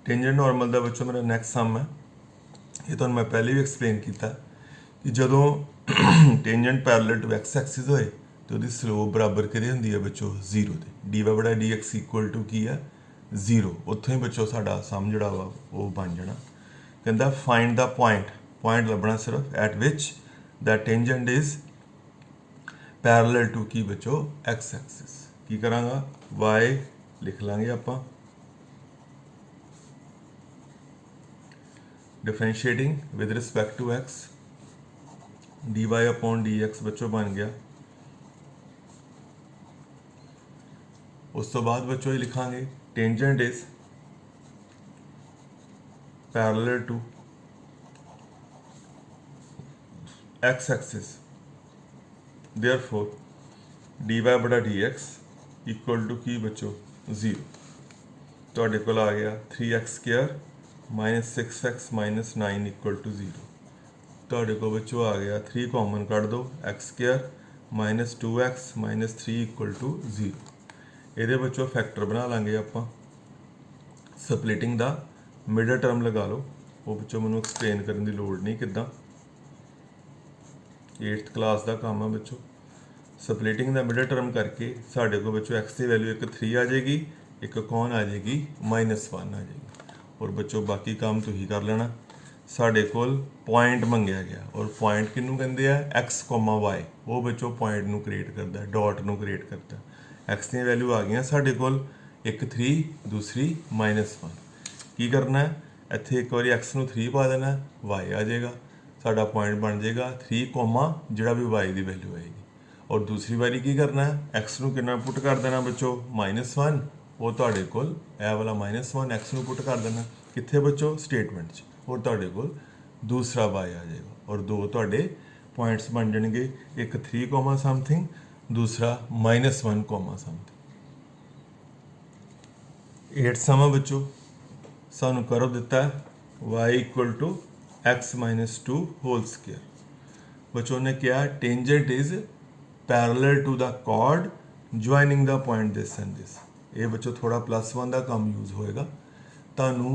Tangent normal का बच्चों मेरा नैक्सट सम है। ये तो मैं पहले भी एक्सप्लेन किया कि जदों tangent parallel to x axis होए तो उसकी स्लोप बराबर किहदी हुंदी है बच्चों जीरो दे। डी वाई बड़ा डी एक्स इक्वल टू की है जीरो। उत्थों ही बच्चों साडा सम जिहड़ा वा वो बन जाना। कहता फाइंड द पॉइंट लभना सिर्फ at which the tangent is parallel to की बच्चों एक्स एक्सिस। की करांगा वाई लिख लांगे आपां differentiating with respect to x d y upon d x बच्चों बन गया। उस तो बाद बच्चों ये लिखांगे tangent is parallel to x axis therefore d y बटा डी एक्स इक्वल टू की बच्चों जीरो। तुहाडे कोल आ गया 3x² minus 6x minus 9 equal to जीरो। तुहाडे कोल बच्चों आ गया 3 कॉमन कट दो x² minus 2x minus 3 equal to zero. ये बच्चों फैक्टर बना लांगे आपां। सपलिटिंग दा मिडल टर्म लगा लो, वो बच्चों मैनूं एक्सप्लेन करने की लोड़ नहीं किद्दां, 8th क्लास का काम है बच्चों। सपलिटिंग दा मिडल टर्म करके साढ़े को बच्चों एक्स की वैल्यू एक 3 आ जाएगी, एक कौन आ जाएगी -1 आ जाएगी। और बच्चों बाकी काम तो ही कर लेना। साढ़े कोल पॉइंट मंगया गया और पॉइंट किनू कहते हैं एक्स कॉमा वाई। वो बच्चों पॉइंट नू क्रिएट करता है, डॉट नू क्रिएट करता है। एक्स दी वैल्यू आ गई साढ़े कोल, एक 3 दूसरी -1। की करना है इत्थे एक बार एक्स नू 3 पा देना, वाई आ जाएगा, साडा पॉइंट बन जाएगा 3 कॉमा जिहड़ा भी वाई की वैल्यू आएगी। और दूसरी बारी की करना है एक्स नू कितना पुट कर देना बच्चों -1, वो तुहाडे कोल ए वाला -1 एक्स नू पुट कर देना कित्थे बच्चों स्टेटमेंट च, और तुहाडे कोल दूसरा वाई आ जाएगा। और दो तुहाडे पॉइंट्स बन जाएंगे, एक 3 कॉमा समथिंग, दूसरा -1 कॉमा समथिंग। 8 समा बच्चों सानू कर्व दिता है y equal to x minus 2 whole square. बच्चों ने क्या tangent is parallel to the chord joining the point this and this. ये बच्चों थोड़ा +1 का कम यूज होएगा। तानू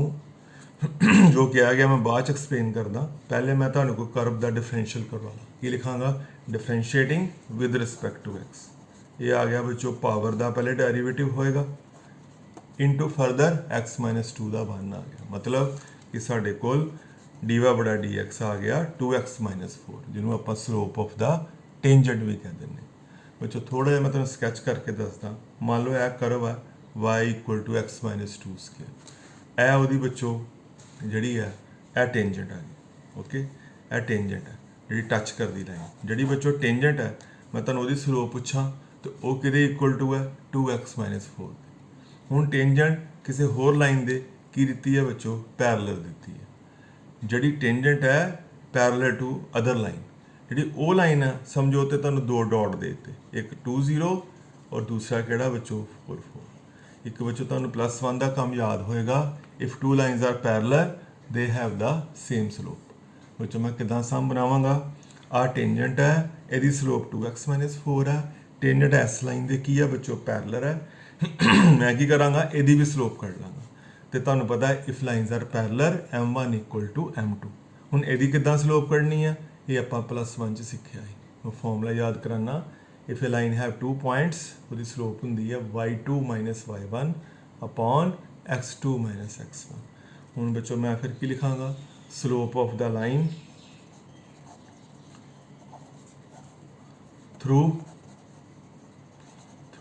जो किया गया मैं बाद एक्सप्लेन करदा, पहले मैं तानू को कर्व दा डिफरेंशियल करवाला। की लिखांगा differentiating with respect to x. ये आ गया बच्चों पावर दा पहले डेरिवेटिव होएगा इंटू फर्दर x माइनस 2 का 1 आ गया। मतलब कि साढ़े कोल डी वाई बड़ा डी एक्स आ गया 2x माइनस 4, जिन्होंने आप स्लोप ऑफ द टेंजेंट भी कह दें। बच्चों थोड़ा जिहा मैं तुहानूं स्कैच करके दसदा। मान लो यह कर्व है y equal to x minus 2 square. यह वो बच्चों जी है यह टेंजेंट आ गई। ओके यह टेंजेंट है जी टच करती लाइन। जी बच्चों टेंजेंट है मैं तुहानूं उसदी स्लोप पूछा तो वह कि इक्वल टू है 2x माइनस 4। हुण टेंजेंट किसी होर लाइन दे की दी है बच्चों पैरेलल दी है। जी टेंजेंट है पैरेलल टू अदर लाइन, जी वो लाइन है समझो तो तुहानूं 2 डॉट दे दिते, एक 2 0 और दूसरा किहड़ा बच्चों 4 4। एक बच्चों तुहानूं +1 का काम याद होएगा, if 2 lines are parallel they have the same slope. बच्चों मैं किदां सम बनावांगा, आ टेंजेंट है यदी स्लोप 2x माइनस 4 है, टेंजेंट इस लाइन दे की है बच्चों पैरेलल है। मैं की करांगा यदी भी स्लोप कढ लांगा। तो तुहानूं पता है if lines are parallel m1 equal to m2। हुण यदी किदां स्लोप कढनी है ये आपां +1 च सिੱਖਿਆ है। मैं फॉर्मूला याद कराना, if A line have 2 points उसकी स्लोप हुंदी है y2 minus y1 upon x2 minus x1। हुण बच्चों मैं फिर की लिखांगा slope of the line through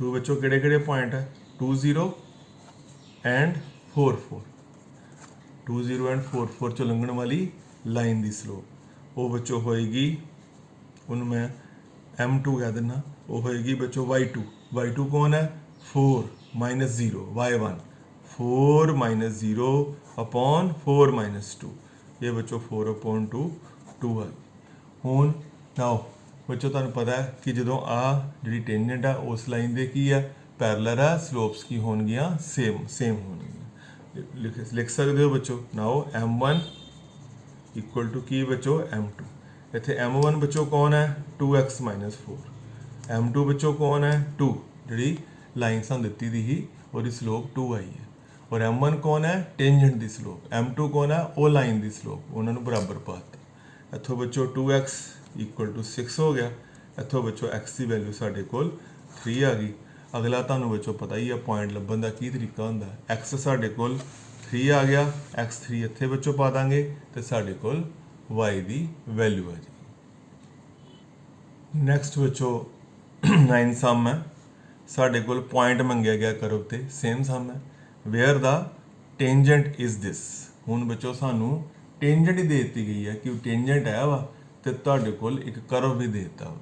बच्चों किहड़े पॉइंट है 2 0 एंड 4 4। 2 0 एंड 4 4 चो लंघण वाली लाइन की स्लोप वो बच्चों होएगी, उन्होंने मैं m2 कह देना, वो होएगी बच्चों y2 कौन है 4 minus 0 y1 4 minus 0 upon 4 minus 2। ये बच्चों 4 अपॉन 2 आ गई। हुण नाउ बच्चों तुहानूं पता है कि जो आ जी टेंजेंट है उस लाइन दे की है पैरेलल है, स्लोप्स की होणगियां सेम होणगियां। लिख सकते हो बच्चों नाउ m1 इक्वल टू की बच्चों m2। इत्थे m1 बच्चों कौन है 2x माइनस 4, m2 बच्चों कौन है 2, जी लाइन सानूं दित्ती दी ही और स्लोप 2 आई है। और m1 कौन है टेंजेंट की स्लोप, m2 कौन है वो लाइन की स्लोप, उन्होंने बराबर पाता। इतों बच्चों 2x इक्वल टू 6 हो गया, इतों बच्चों x की वैल्यू साढ़े कोल 3 आ गई। अगला तुहानूं बच्चों पता ही है पॉइंट लभन का की तरीका होंदा, x साढ़े कोल 3 आ गया, x3 इत्थे बच्चों पा देंगे तो साढ़े कोल y की वैल्यू आ जाएगी। नैक्सट बच्चों 9 सम है, साढ़े कोल पॉइंट मंगया गया करव ते सेम सम है, where the tangent is this. हुण बच्चों सानू टेंजेंट ही दे दी गई है कि टेंजेंट है वा तो तुहाडे कोल एक करव भी दे दिता वा।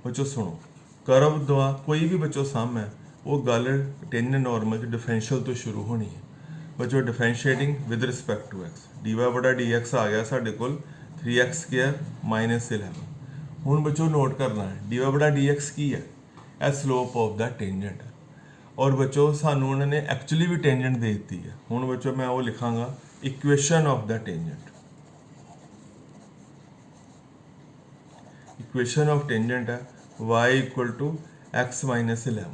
बच्चों सुनो, करव दवा कोई भी बच्चों सम है वो गल टेंजेंट नॉर्मल डिफरेंशियल तो शुरू होनी है। बच्चों differentiating with respect to x, d y बटा डी एक्स आ गया साढ़े कोल 3x स्क्वायर माइनस 11। हुण बच्चों नोट करना है डी वाई बटा डी एक्स की है, ए स्लोप ऑफ द टेंजेंट है। और बच्चों सानू उन्होंने एक्चुअली भी टेंजेंट दे दी है। हुण बच्चों मैं वो लिखांगा equation of the tangent, equation of tangent है y equal to x minus 11।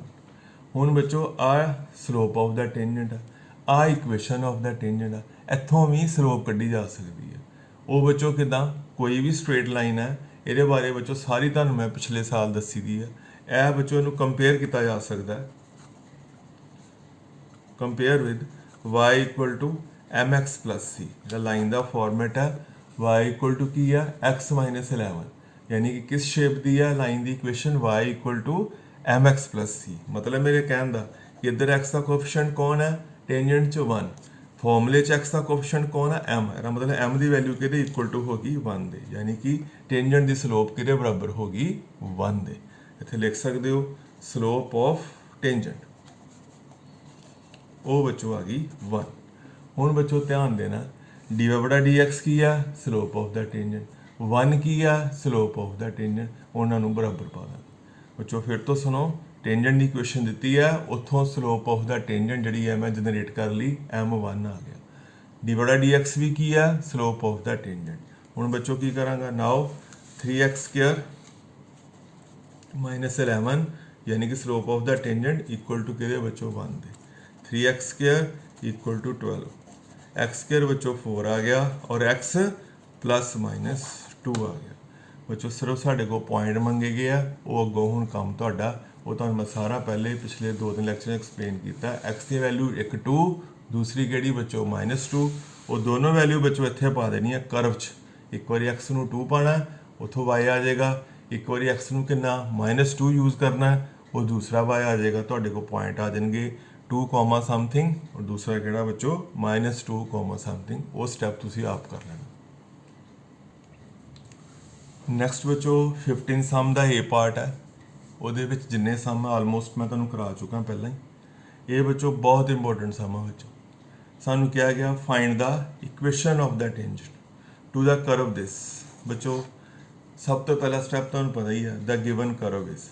हुण बच्चों आ स्लोप ऑफ द टेंजेंट है, आ इक्वेशन ऑफ द टेंजेंट है, इत्थों भी स्लोप कढ़ी जा सकती है। वो बच्चों किदां कोई भी स्ट्रेट लाइन है, ये बारे बच्चों सारी तुहानूं मैं पिछले साल दसी दी है। यह बच्चों इनू कंपेयर किया जा सकता है, compare with y equal to m x plus c. Line का फॉर्मेट है y इक्वल टू की है x माइनस 11, यानी कि किस शेप दी है लाइन की equation y equal to m x plus c. मतलब मेरे कहने का कि इधर x का कोफिशिएंट कौन है टेंजेंट च 1, फॉर्मूले च x का कोफिशिएंट कौन है m है, मतलब m की वैल्यू कि इक्वल टू होगी 1 दे, यानी कि टेंजेंट की स्लोप कि बराबर होगी 1 दे। इत्थे लिख सकते हो स्लोप ऑफ टेंजेंट वो बच्चों आ गई 1। हुण बच्चों ध्यान देना डी वाई बटा डी एक्स की है स्लोप ऑफ द टेंजेंट, 1 की है स्लोप ऑफ द टेंजेंट, उन्होंने बराबर पा देना। बच्चों फिर तो सुनो, टेंजेंट की इक्वेशन दी है, उतों स्लोप ऑफ द टेंजेंट जी है मैं जनरेट कर ली m1 आ गया। डी बटा डी एक्स भी की है स्लोप ऑफ द टेंजेंट। हुण बच्चों की करांगा नाउ 3x स्क्वायर माइनस 11, यानी कि slope of the tangent equal to कि बच्चों 1 दे, 3x square equal to 12, x square बच्चों 4 आ गया और x प्लस माइनस 2 आ गया। बच्चों सिर्फ साढ़े को पॉइंट मंगे गए हैं, वो अगों हुण काम तुहाडा वो तो मैं सारा पहले पिछले 2-3 लेक्चर एक्सप्लेन किया। एक्स की वैल्यू एक 2, दूसरी कि बच्चों -2, वो दोनों वैल्यू बच्चों इत्थे पा देनी है करव च। एक बार एक्स नू 2 पाना उतों y आ जाएगा, एक बार एक्स नू कितना -2 यूज़ करना है वो दूसरा y आ जाएगा, तुहाडे को पॉइंट आ जाएंगे 2 कॉमा समथिंग और दूसरा किहड़ा बच्चों -2 कॉमा समथिंग। वो स्टैप तुसीं आप कर लेना। नैक्सट बच्चों 15 सम का ए पार्ट है, वो जिन्ने सम है आलमोस्ट मैं तुहानूं करा चुका पहला ही। ये बच्चों बहुत इंपॉर्टेंट सम है बच्चों, सानू क्या गया find the equation of the tangent to the curve this. बच्चों सब तो पहला स्टैप तुहानूं पता ही है, the given curve is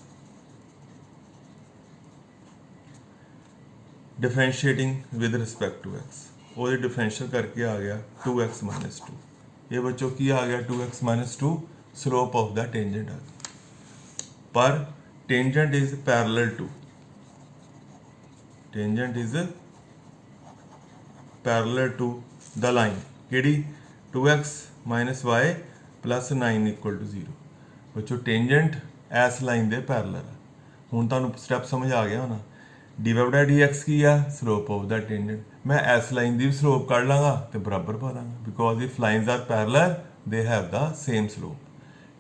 differentiating with respect to x. वो डिफरेंशियल करके आ गया 2x माइनस 2। ये बच्चों की आ गया 2x minus 2 slope of the tangent आ गया। पर tangent is parallel to, tangent is parallel to the line कि 2x minus y plus 9 equal to 0। बच्चों टेंजेंट इस लाइन के पैरेलल है। हुण तुहानूं स्टैप समझ आ गया होना, डी वाई बटा डी एक्स की है स्लोप ऑफ द टेंजेंट, मैं इस लाइन की भी स्लोप कढ़ लाँगा तो बराबर पा लाँगा, because if lines are parallel they have the same slope.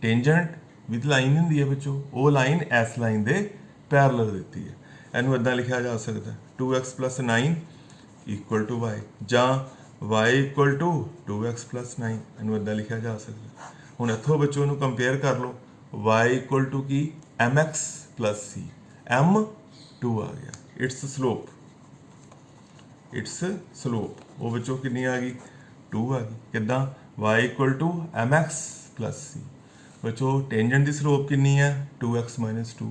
Tangent with line होंदी है बच्चों, वो लाइन इस लाइन के पैरेलल दी है। इनू इदां लिखा जा सकता है 2x plus 9 equal to y, जां y equal to 2x plus 9, इनू इदां लिखा जा सकता है। हुण इत्थों बच्चों नूं कंपेयर कर लो, y इक्वल टू की mx प्लस c, m2 आ गया, इट्स स्लोप, इट्स स्लोप वो बच्चों कितनी आ गई 2 आ गई। किदां y equal to mx plus c। बच्चों टेंजेंट की स्लोप कितनी है 2x माइनस 2,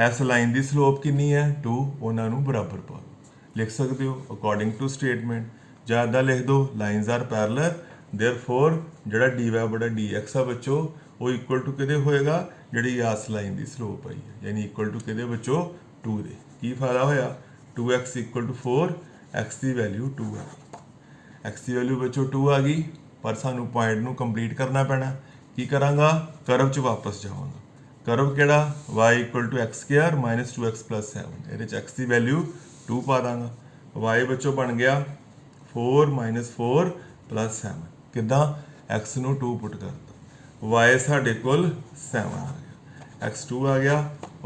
इस लाइन की स्लोप कितनी है 2, उन्होंने बराबर पा दो। लिख सकते हो अकॉर्डिंग टू स्टेटमेंट, ज़्यादा लिख दो लाइन्स आर पैरेलल देयरफॉर जिहड़ा डी वाई बटा डी एक्स आ बच्चों वो इक्वल टू किहदे होएगा जिहड़ी इस लाइन की स्लोप आई है, यानी इक्वल टू किहदे बच्चों 2 दे। की फायदा होया 2x इक्वल टू 4, एक्स की वैल्यू 2 आ गई। एक्स की वैल्यू बच्चों 2 आ गई, पर सानू पॉइंट नू कंप्लीट करना पैना। की करांगा, करव च वापस जावांगा। करव केड़ा, y equal to x square minus 2x plus 7। ये एक्स की वैल्यू 2 पा दांगा। y बच्चों बन गया 4 माइनस 4 प्लस 7। किदा, एक्स नू 2 पुट करता, y साडे कोल 7 आ गया, x2 आ गया,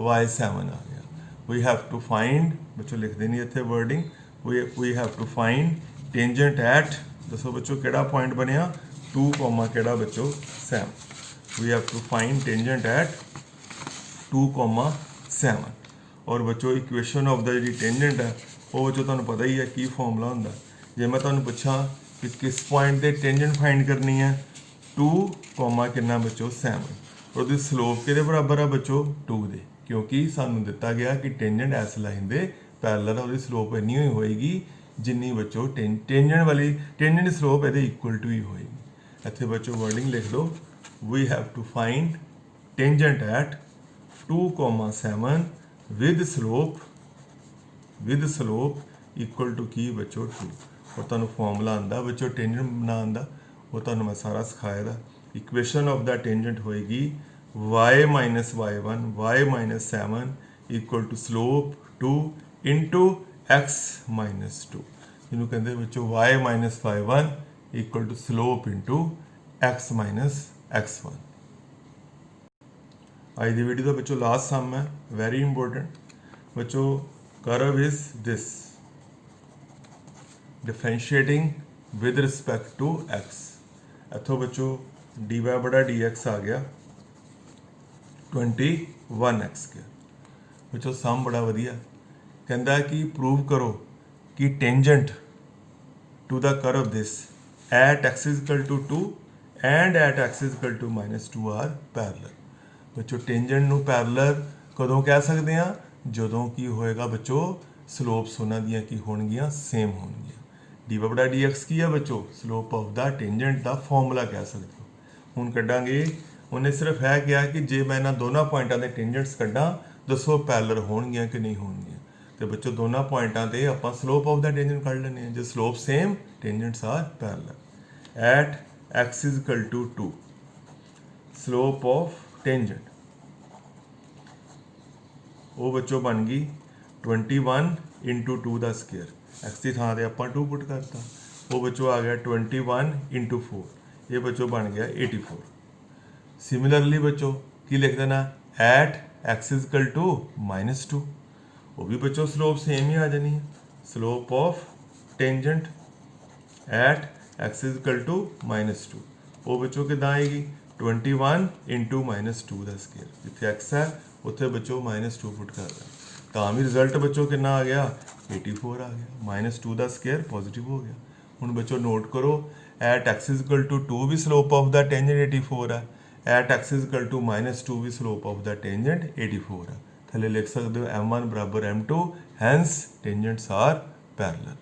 y7 आ गया। वी हैव टू फाइंड, बच्चों लिखते नहीं इतने wording, we have to find tangent at, दसो बच्चों केड़ा पॉइंट बनया 2 कॉमा केड़ा बच्चों 7। We have to find tangent at 2 comma 7। और बच्चों इक्वेशन ऑफ द जी टेंजेंट है वो बच्चों तुहानू पता ही है की फॉर्मूला होंदा। जे मैं तुहानू पूछा कि किस पॉइंट से टेंजेंट फाइंड करनी है, 2 कॉमा कितना बच्चों 7, और उसकी स्लोप किहदे बराबर है बच्चों 2 दे, क्योंकि सानू दिता गया कि टेंजेंट इस लाइन दे पैरेलल, उसकी स्लोप इन्नी ही होएगी जिन्नी बच्चों टेंजेंट वाली टेंजेंट स्लोप ये इक्वल टू ही होएगी। इत्थे बच्चों वर्डिंग लिख दो, we have to find tangent at 2 comma 7 with slope equal to की बच्चों 2। और तुहानू फॉर्मूला आंदा बच्चों टेंजेंट बनाने का, वो तुहानू मैं सारा सिखाया दा। इक्वेशन ऑफ द टेंजेंट होएगी y minus y1 y minus 7 equal to slope 2 into x minus 2, जिन्होंने कहते बच्चों y minus y1 equal to slope into x minus x1। आज की वीडियो का बच्चों लास्ट सम है, वेरी इंपॉर्टेंट बच्चों। Curve is this, differentiating with respect to x। इतों बच्चों dy बड़ा dx आ गया 21x के। बच्चों सम बड़ा वधिया, कहता कि प्रूव करो कि tangent to the curve this at x equal to 2 and at x equal to minus 2 are parallel. बच्चों टेंजेंट नू पैरेलल कदों कह सकते हैं, जदों की होएगा बच्चों स्लोप्स उन्हां दियां की होणगियां सेम होणगियां। डी बड़ा डी एक्स की है बच्चों, स्लोप ऑफ द टेंजेंट का फॉर्मूला कह सकते हो। हुण कड्डांगे, उन्हें सिर्फ है कहा कि जे मैं इन्हां दोनों पॉइंटां के टेंजेंट्स कड्डां दसो पैरेलल होणगियां कि नहीं होणगियां। तो बच्चों दोनों पॉइंटां ते आपां स्लोप ऑफ द टेंजेंट कढ लैंदे हैं, जो slope same tangents are parallel. At x equal to 2 slope of tangent वो बच्चों बन गई 21 इंटू 2 का स्केयर। एक्स की थां आप 2 पुट करता, वो बच्चों आ गया 21 इंटू 4, ये बच्चों बन गया 84। सिमिलरली बच्चों की लिख देना at x equal to minus 2, वो भी बच्चों स्लोप सेम ही आ जानी है। Slope of tangent at x equal to minus 2, वो बच्चों कितना आएगी 21 इंटू माइनस 2 का स्केयर। जिथे एक्स है उत्थे बच्चों माइनस 2 पुट कर दें, तो भी रिजल्ट बच्चों कितना आ गया 84 आ गया। माइनस 2 का स्केयर पॉजिटिव हो गया। हुण बच्चों नोट करो, एट एक्स इजकल टू 2 भी स्लोप ऑफ द टेंजेंट 84 है, at x equal to minus 2 भी स्लोप ऑफ द टेंजेंट 84 है। थले लिख सकते हो m1 बराबर m2, hence tangents are parallel.